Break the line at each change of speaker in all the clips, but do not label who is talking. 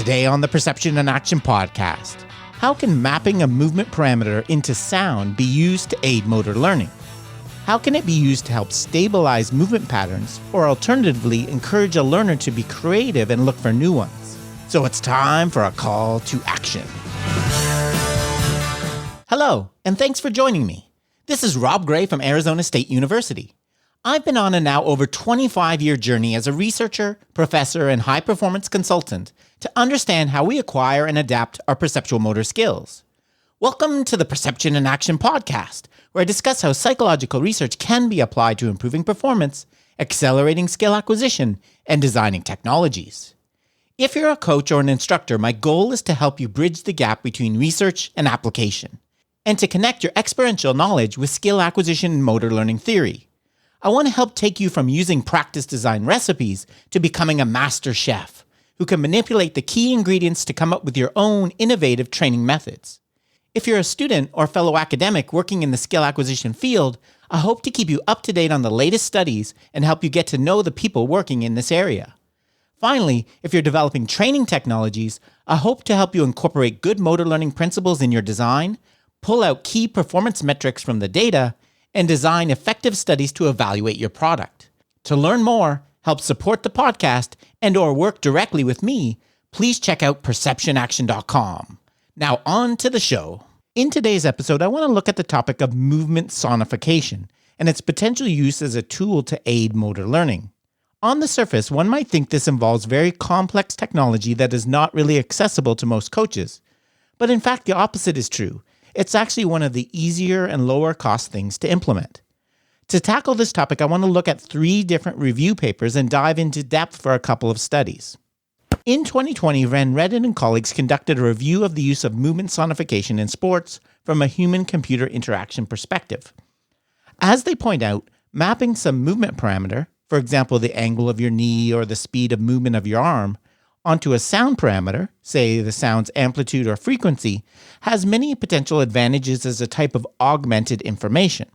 Today on the Perception and Action podcast, how can mapping a movement parameter into sound be used to aid motor learning? How can it be used to help stabilize movement patterns or alternatively encourage a learner to be creative and look for new ones? So it's time for a call to action. Hello, and thanks for joining me. This is Rob Gray from Arizona State University. I've been on a now over 25-year journey as a researcher, professor, and high-performance consultant to understand how we acquire and adapt our perceptual motor skills. Welcome to the Perception and Action podcast, where I discuss how psychological research can be applied to improving performance, accelerating skill acquisition, and designing technologies. If you're a coach or an instructor, my goal is to help you bridge the gap between research and application, and to connect your experiential knowledge with skill acquisition and motor learning theory. I want to help take you from using practice design recipes to becoming a master chef who can manipulate the key ingredients to come up with your own innovative training methods. If you're a student or fellow academic working in the skill acquisition field, I hope to keep you up to date on the latest studies and help you get to know the people working in this area. Finally, if you're developing training technologies, I hope to help you incorporate good motor learning principles in your design, pull out key performance metrics from the data, and design effective studies to evaluate your product. To learn more, help support the podcast, and or work directly with me, please check out perceptionaction.com. Now on to the show. In today's episode, I want to look at the topic of movement sonification and its potential use as a tool to aid motor learning. On the surface, one might think this involves very complex technology that is not really accessible to most coaches. But in fact, the opposite is true. It's actually one of the easier and lower cost things to implement. To tackle this topic, I want to look at 3 different review papers and dive into depth for a couple of studies. In 2020, Van Redden and colleagues conducted a review of the use of movement sonification in sports from a human-computer interaction perspective. As they point out, mapping some movement parameter, for example, the angle of your knee or the speed of movement of your arm, onto a sound parameter, say the sound's amplitude or frequency, has many potential advantages as a type of augmented information.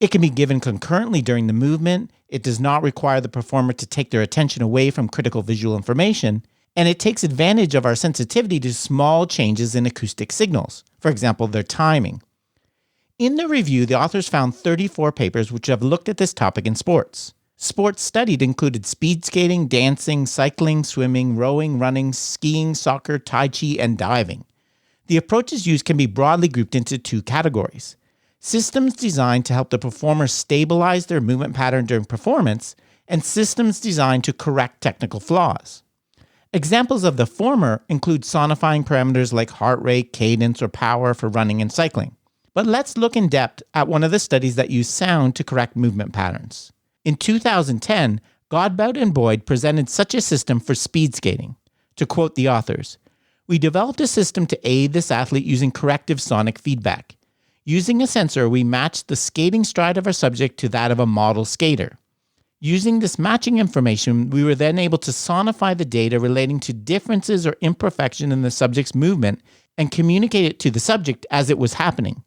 It can be given concurrently during the movement, it does not require the performer to take their attention away from critical visual information, and it takes advantage of our sensitivity to small changes in acoustic signals, for example, their timing. In the review, the authors found 34 papers which have looked at this topic in sports. Sports studied included speed skating, dancing, cycling, swimming, rowing, running, skiing, soccer, tai chi, and diving. The approaches used can be broadly grouped into 2 categories: systems designed to help the performer stabilize their movement pattern during performance, and systems designed to correct technical flaws. Examples of the former include sonifying parameters like heart rate, cadence, or power for running and cycling. But let's look in depth at one of the studies that use sound to correct movement patterns. In 2010, Godbout and Boyd presented such a system for speed skating. To quote the authors, "We developed a system to aid this athlete using corrective sonic feedback. Using a sensor, we matched the skating stride of our subject to that of a model skater. Using this matching information, we were then able to sonify the data relating to differences or imperfection in the subject's movement and communicate it to the subject as it was happening.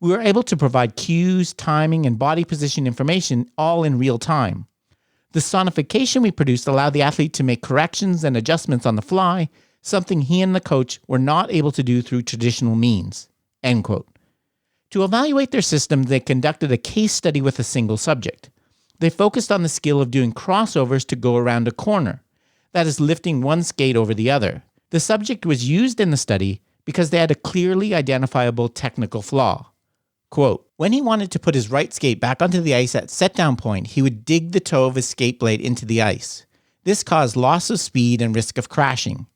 We were able to provide cues, timing, and body position information all in real time. The sonification we produced allowed the athlete to make corrections and adjustments on the fly, something he and the coach were not able to do through traditional means." End quote. To evaluate their system, they conducted a case study with a single subject. They focused on the skill of doing crossovers to go around a corner, that is, lifting one skate over the other. The subject was used in the study because they had a clearly identifiable technical flaw. Quote, "When he wanted to put his right skate back onto the ice at set-down point, he would dig the toe of his skate blade into the ice. This caused loss of speed and risk of crashing.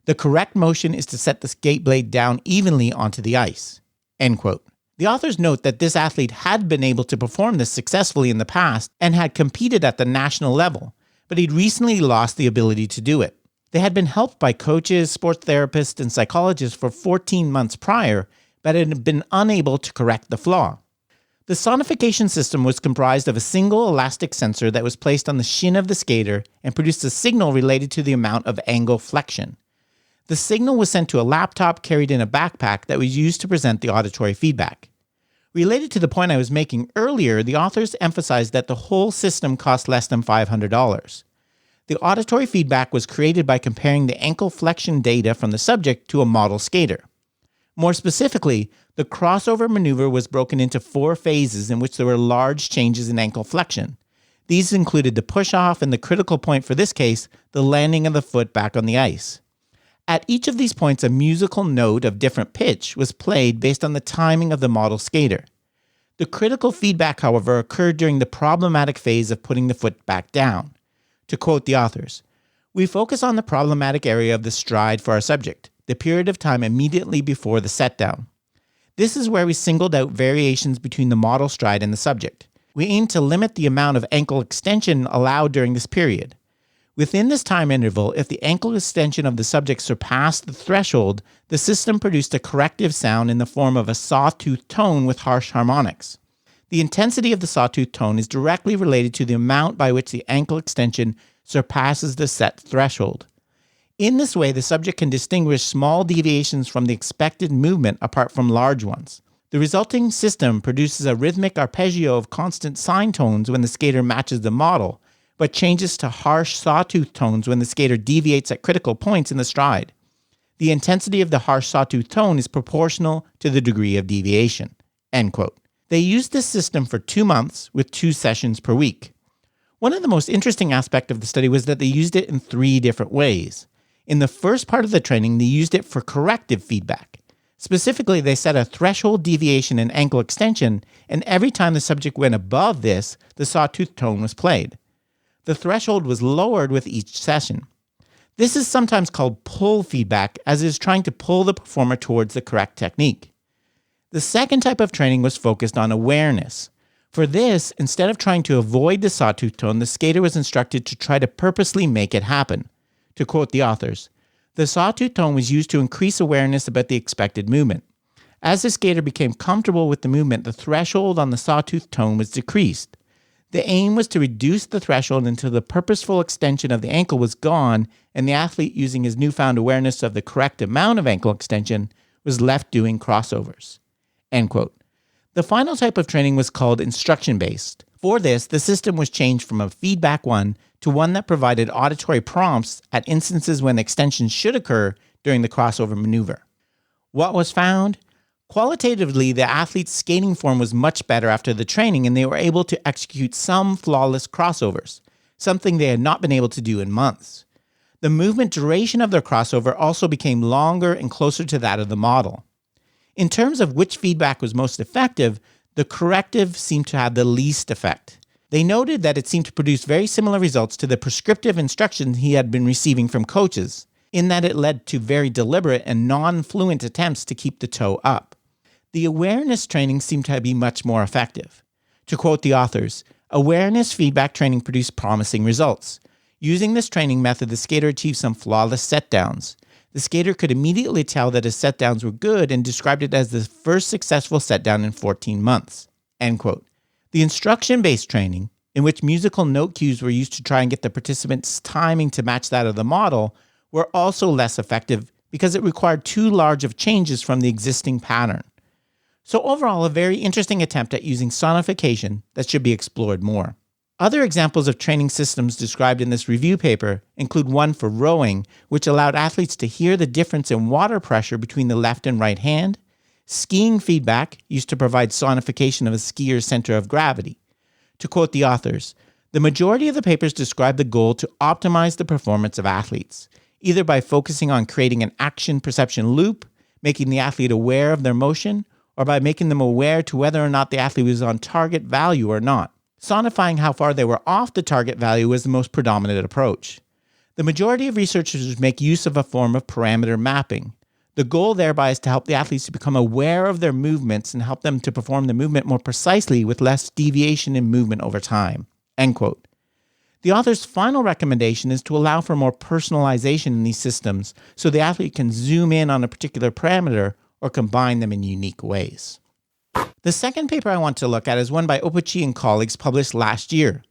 The correct motion is to set the skate blade down evenly onto the ice." End quote. The authors note that this athlete had been able to perform this successfully in the past and had competed at the national level, but he'd recently lost the ability to do it. They had been helped by coaches, sports therapists, and psychologists for 14 months prior, but had been unable to correct the flaw. The sonification system was comprised of a single elastic sensor that was placed on the shin of the skater and produced a signal related to the amount of angle flexion. The signal was sent to a laptop carried in a backpack that was used to present the auditory feedback. Related to the point I was making earlier, the authors emphasized that the whole system cost less than $500. The auditory feedback was created by comparing the ankle flexion data from the subject to a model skater. More specifically, the crossover maneuver was broken into 4 phases in which there were large changes in ankle flexion. These included the push-off and the critical point for this case, the landing of the foot back on the ice. At each of these points, a musical note of different pitch was played based on the timing of the model skater. The critical feedback, however, occurred during the problematic phase of putting the foot back down. To quote the authors, "We focus on the problematic area of the stride for our subject, the period of time immediately before the set down. This is where we singled out variations between the model stride and the subject. We aim to limit the amount of ankle extension allowed during this period. Within this time interval, if the ankle extension of the subject surpassed the threshold, the system produced a corrective sound in the form of a sawtooth tone with harsh harmonics. The intensity of the sawtooth tone is directly related to the amount by which the ankle extension surpasses the set threshold. In this way, the subject can distinguish small deviations from the expected movement apart from large ones. The resulting system produces a rhythmic arpeggio of constant sine tones when the skater matches the model, but changes to harsh sawtooth tones when the skater deviates at critical points in the stride. The intensity of the harsh sawtooth tone is proportional to the degree of deviation." End quote. They used this system for 2 months with 2 sessions per week. One of the most interesting aspects of the study was that they used it in 3 different ways. In the first part of the training, they used it for corrective feedback. Specifically, they set a threshold deviation in ankle extension, and every time the subject went above this, the sawtooth tone was played. The threshold was lowered with each session. This is sometimes called pull feedback, as it is trying to pull the performer towards the correct technique. The second type of training was focused on awareness. For this, instead of trying to avoid the sawtooth tone, the skater was instructed to try to purposely make it happen. To quote the authors, "The sawtooth tone was used to increase awareness about the expected movement. As the skater became comfortable with the movement, the threshold on the sawtooth tone was decreased. The aim was to reduce the threshold until the purposeful extension of the ankle was gone and the athlete, using his newfound awareness of the correct amount of ankle extension, was left doing crossovers." End quote. The final type of training was called instruction-based. For this, the system was changed from a feedback one to one that provided auditory prompts at instances when extension should occur during the crossover maneuver. What was found? Qualitatively, the athlete's skating form was much better after the training, and they were able to execute some flawless crossovers, something they had not been able to do in months. The movement duration of their crossover also became longer and closer to that of the model. In terms of which feedback was most effective, the corrective seemed to have the least effect. They noted that it seemed to produce very similar results to the prescriptive instruction he had been receiving from coaches, in that it led to very deliberate and non-fluent attempts to keep the toe up. The awareness training seemed to be much more effective. To quote the authors, "Awareness feedback training produced promising results. Using this training method, the skater achieved some flawless set-downs. The skater could immediately tell that his set-downs were good and described it as the first successful set-down in 14 months." End quote. The instruction-based training, in which musical note cues were used to try and get the participants' timing to match that of the model, were also less effective because it required too large of changes from the existing pattern. So overall, a very interesting attempt at using sonification that should be explored more. Other examples of training systems described in this review paper include one for rowing, which allowed athletes to hear the difference in water pressure between the left and right hand, skiing feedback, used to provide sonification of a skier's center of gravity. To quote the authors, "The majority of the papers describe the goal to optimize the performance of athletes, either by focusing on creating an action perception loop, making the athlete aware of their motion, or by making them aware to whether or not the athlete was on target value or not. Sonifying how far they were off the target value was the most predominant approach. The majority of researchers make use of a form of parameter mapping. The goal thereby is to help the athletes to become aware of their movements and help them to perform the movement more precisely with less deviation in movement over time." End quote. The author's final recommendation is to allow for more personalization in these systems so the athlete can zoom in on a particular parameter or combine them in unique ways. The second paper I want to look at is one by Opuchi and colleagues published last year.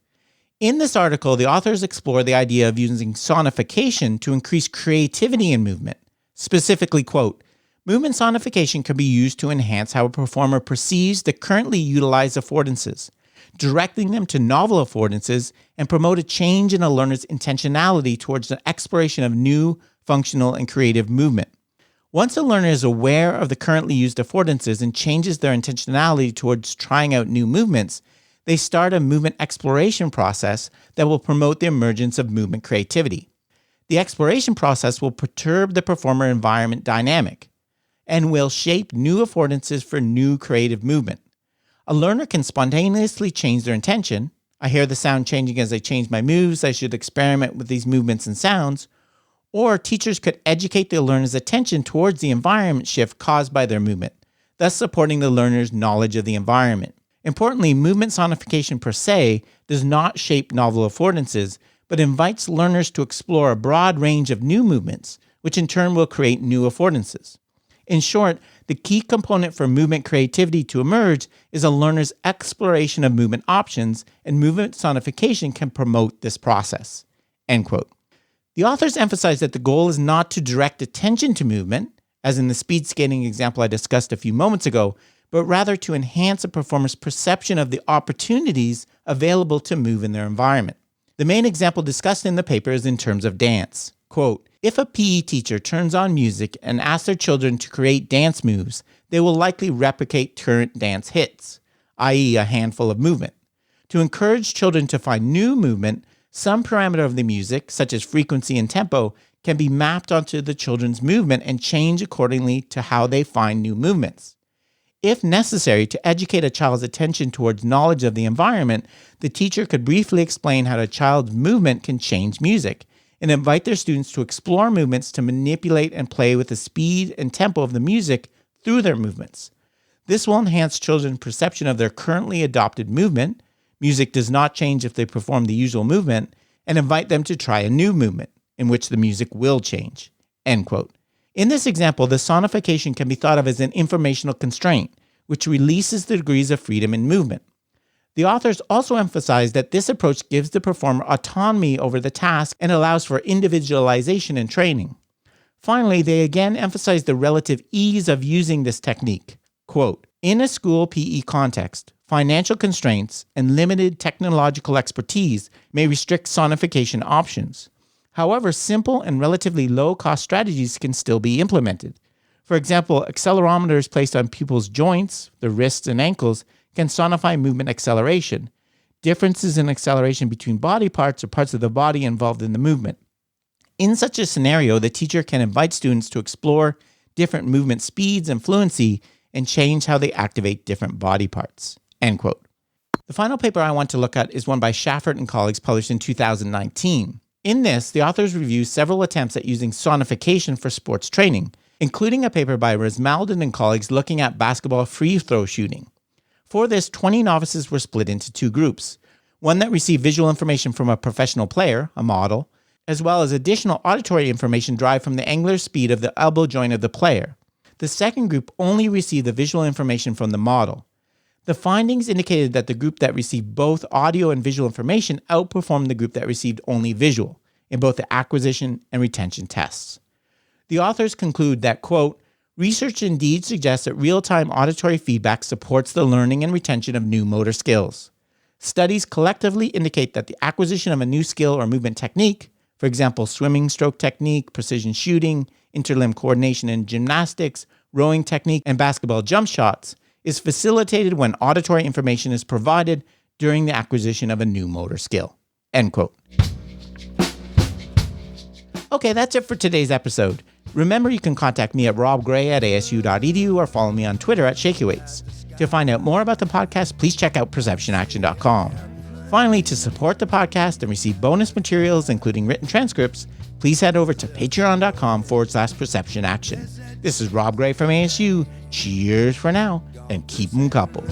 In this article, the authors explore the idea of using sonification to increase creativity in movement. Specifically, quote, "Movement sonification can be used to enhance how a performer perceives the currently utilized affordances. directing them to novel affordances and promote a change in a learner's intentionality towards the exploration of new, functional, and creative movement. Once a learner is aware of the currently used affordances and changes their intentionality towards trying out new movements, they start a movement exploration process that will promote the emergence of movement creativity. The exploration process will perturb the performer-environment dynamic and will shape new affordances for new creative movement. A learner can spontaneously change their intention. I hear the sound changing as I change my moves. I should experiment with these movements and sounds. Or teachers could educate the learner's attention towards the environment shift caused by their movement, thus supporting the learner's knowledge of the environment. Importantly, movement sonification per se does not shape novel affordances, but invites learners to explore a broad range of new movements, which in turn will create new affordances. In short, the key component for movement creativity to emerge is a learner's exploration of movement options, and movement sonification can promote this process." End quote. The authors emphasize that the goal is not to direct attention to movement, as in the speed skating example I discussed a few moments ago, but rather to enhance a performer's perception of the opportunities available to move in their environment. The main example discussed in the paper is in terms of dance. Quote, "If a PE teacher turns on music and asks their children to create dance moves, they will likely replicate current dance hits, i.e. a handful of movement. To encourage children to find new movement, some parameter of the music, such as frequency and tempo, can be mapped onto the children's movement and change accordingly to how they find new movements. If necessary, to educate a child's attention towards knowledge of the environment, the teacher could briefly explain how a child's movement can change music, and invite their students to explore movements to manipulate and play with the speed and tempo of the music through their movements. This will enhance children's perception of their currently adopted movement. Music does not change if they perform the usual movement, and invite them to try a new movement in which the music will change." End quote. In this example, the sonification can be thought of as an informational constraint, which releases the degrees of freedom in movement. The authors also emphasize that this approach gives the performer autonomy over the task and allows for individualization and training. Finally, they again emphasize the relative ease of using this technique. Quote, "In a school PE context, financial constraints and limited technological expertise may restrict sonification options. However, simple and relatively low-cost strategies can still be implemented. For example, accelerometers placed on pupils' joints, the wrists and ankles, can sonify movement acceleration, differences in acceleration between body parts or parts of the body involved in the movement. In such a scenario, the teacher can invite students to explore different movement speeds and fluency and change how they activate different body parts." End quote. The final paper I want to look at is one by Schaffert and colleagues published in 2019. In this, the authors review several attempts at using sonification for sports training, including a paper by Resmaldin and colleagues looking at basketball free throw shooting. For this, 20 novices were split into two groups, one that received visual information from a professional player, a model, as well as additional auditory information derived from the angular speed of the elbow joint of the player. The second group only received the visual information from the model. The findings indicated that the group that received both audio and visual information outperformed the group that received only visual in both the acquisition and retention tests. The authors conclude that, quote, "Research indeed suggests that real-time auditory feedback supports the learning and retention of new motor skills. Studies collectively indicate that the acquisition of a new skill or movement technique, for example, swimming stroke technique, precision shooting, interlimb coordination in gymnastics, rowing technique, and basketball jump shots, is facilitated when auditory information is provided during the acquisition of a new motor skill." End quote. Okay, that's it for today's episode. Remember, you can contact me at robgray@asu.edu or follow me on Twitter at ShakyWeights. To find out more about the podcast, please check out perceptionaction.com. Finally, to support the podcast and receive bonus materials, including written transcripts, please head over to patreon.com/perceptionaction. This is Rob Gray from ASU. Cheers for now, and keep 'em coupled.